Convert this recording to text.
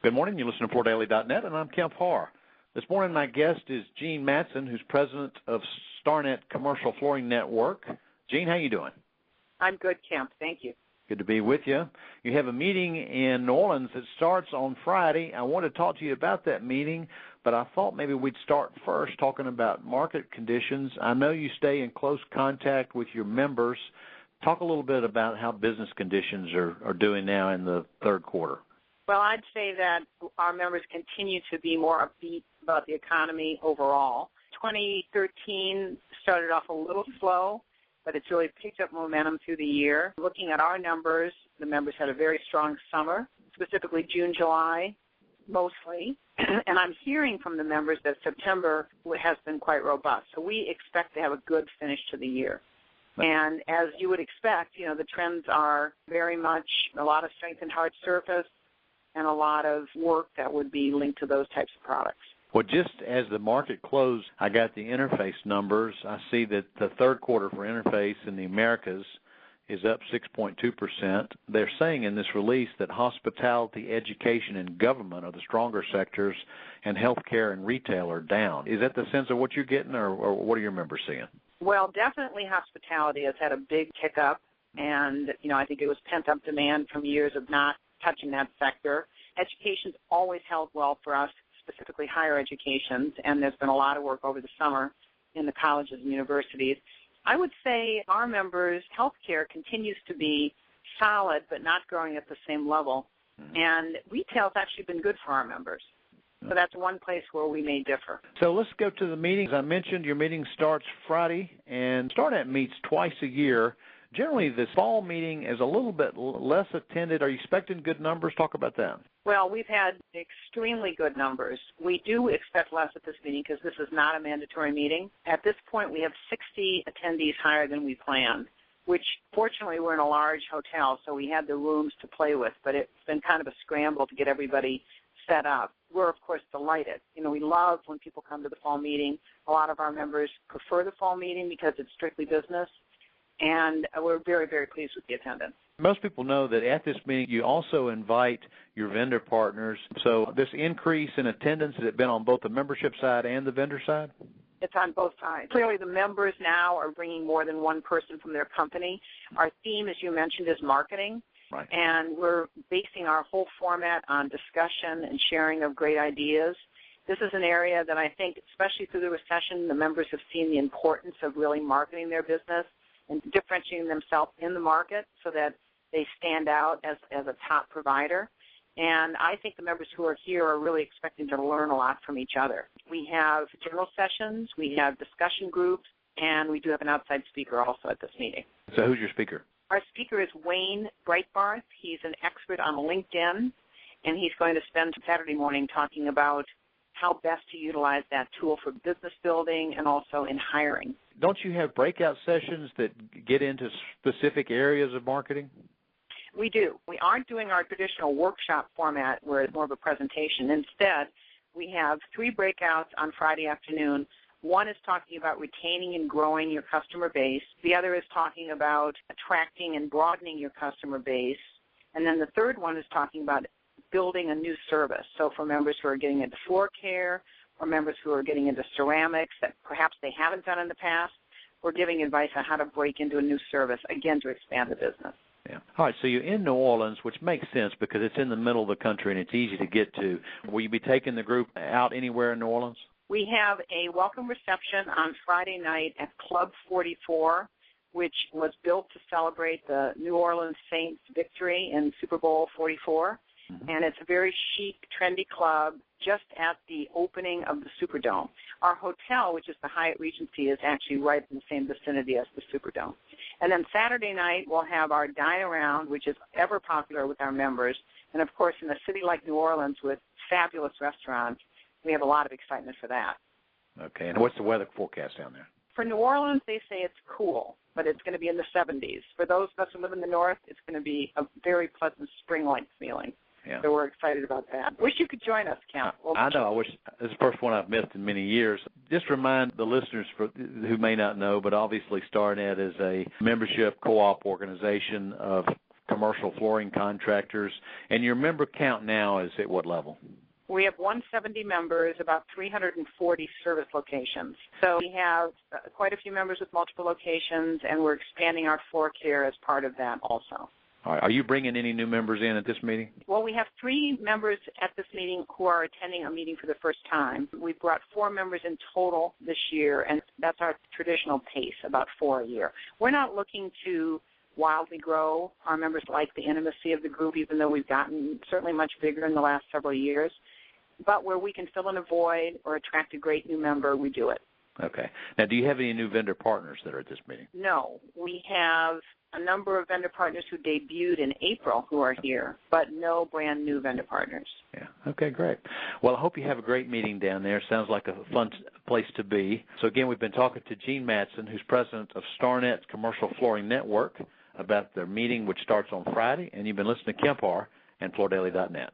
Good morning. You listen to FloorDaily.net, and I'm Kemp Harr. This morning, my guest is Jeanne Matson, who's president of Starnet Commercial Flooring Network. Jeanne, how you doing? I'm good, Kemp. Thank you. Good to be with you. You have a meeting in New Orleans that starts on Friday. I want to talk to you about that meeting, but I thought maybe we'd start first talking about market conditions. I know you stay in close contact with your members. Talk a little bit about how business conditions are doing now in the third quarter. Well, I'd say that our members continue to be more upbeat about the economy overall. 2013 started off a little slow, but it's really picked up momentum through the year. Looking at our numbers, the members had a very strong summer, specifically June, July, mostly. And I'm hearing from the members that September has been quite robust. So we expect to have a good finish to the year. And as you would expect, the trends are very much a lot of strength in hard surface, and a lot of work that would be linked to those types of products. Well, just as the market closed, I got the interface numbers. I see that the third quarter for interface in the Americas is up 6.2%. They're saying in this release that hospitality, education, and government are the stronger sectors, and healthcare and retail are down. Is that the sense of what you're getting, or what are your members seeing? Well, definitely hospitality has had a big kick up, and, I think it was pent-up demand from years of not touching that sector. Education's always held well for us, specifically higher educations, and there's been a lot of work over the summer in the colleges and universities. I would say our members' healthcare continues to be solid but not growing at the same level, and retail's actually been good for our members. So that's one place where we may differ. So let's go to the meetings. I mentioned your meeting starts Friday, and Starnet meets twice a year. Generally, this fall meeting is a little bit less attended. Are you expecting good numbers? Talk about that. Well, we've had extremely good numbers. We do expect less at this meeting because this is not a mandatory meeting. At this point, we have 60 attendees higher than we planned, which fortunately we're in a large hotel, so we had the rooms to play with, but it's been kind of a scramble to get everybody set up. We're, of course, delighted. We love when people come to the fall meeting. A lot of our members prefer the fall meeting because it's strictly business. And we're very, very pleased with the attendance. Most people know that at this meeting you also invite your vendor partners. So this increase in attendance, has it been on both the membership side and the vendor side? It's on both sides. Clearly the members now are bringing more than one person from their company. Our theme, as you mentioned, is marketing. Right. And we're basing our whole format on discussion and sharing of great ideas. This is an area that I think, especially through the recession, the members have seen the importance of really marketing their business and differentiating themselves in the market so that they stand out as a top provider. And I think the members who are here are really expecting to learn a lot from each other. We have general sessions, we have discussion groups, and we do have an outside speaker also at this meeting. So who's your speaker? Our speaker is Wayne Breitbarth. He's an expert on LinkedIn, and he's going to spend Saturday morning talking about how best to utilize that tool for business building and also in hiring. Don't you have breakout sessions that get into specific areas of marketing? We do. We aren't doing our traditional workshop format where it's more of a presentation. Instead, we have 3 breakouts on Friday afternoon. One is talking about retaining and growing your customer base. The other is talking about attracting and broadening your customer base. And then the third one is talking about building a new service. So for members who are getting into floor care or members who are getting into ceramics that perhaps they haven't done in the past, we're giving advice on how to break into a new service, again, to expand the business. Yeah. All right, so you're in New Orleans, which makes sense because it's in the middle of the country and it's easy to get to. Will you be taking the group out anywhere in New Orleans? We have a welcome reception on Friday night at Club 44, which was built to celebrate the New Orleans Saints' victory in Super Bowl 44. And it's a very chic, trendy club just at the opening of the Superdome. Our hotel, which is the Hyatt Regency, is actually right in the same vicinity as the Superdome. And then Saturday night, we'll have our Dine Around, which is ever popular with our members. And, of course, in a city like New Orleans with fabulous restaurants, we have a lot of excitement for that. Okay. And what's the weather forecast down there? For New Orleans, they say it's cool, but it's going to be in the 70s. For those of us who live in the north, it's going to be a very pleasant spring-like feeling. Yeah. So we're excited about that. Wish you could join us, Kemp. I know. I wish. This is the first one I've missed in many years. Just remind the listeners who may not know, but obviously Starnet is a membership co-op organization of commercial flooring contractors. And your member count now is at what level? We have 170 members, about 340 service locations. So we have quite a few members with multiple locations, and we're expanding our floor care as part of that also. All right. Are you bringing any new members in at this meeting? Well, we have 3 members at this meeting who are attending a meeting for the first time. We've brought 4 members in total this year, and that's our traditional pace, about 4 a year. We're not looking to wildly grow. Our members like the intimacy of the group, even though we've gotten certainly much bigger in the last several years. But where we can fill in a void or attract a great new member, we do it. Okay. Now, do you have any new vendor partners that are at this meeting? No. We have a number of vendor partners who debuted in April who are here, but no brand new vendor partners. Yeah. Okay, great. Well, I hope you have a great meeting down there. Sounds like a fun place to be. So, again, we've been talking to Jeanne Matson, who's president of Starnet Commercial Flooring Network, about their meeting, which starts on Friday, and you've been listening to Kemp Harr and FloorDaily.net.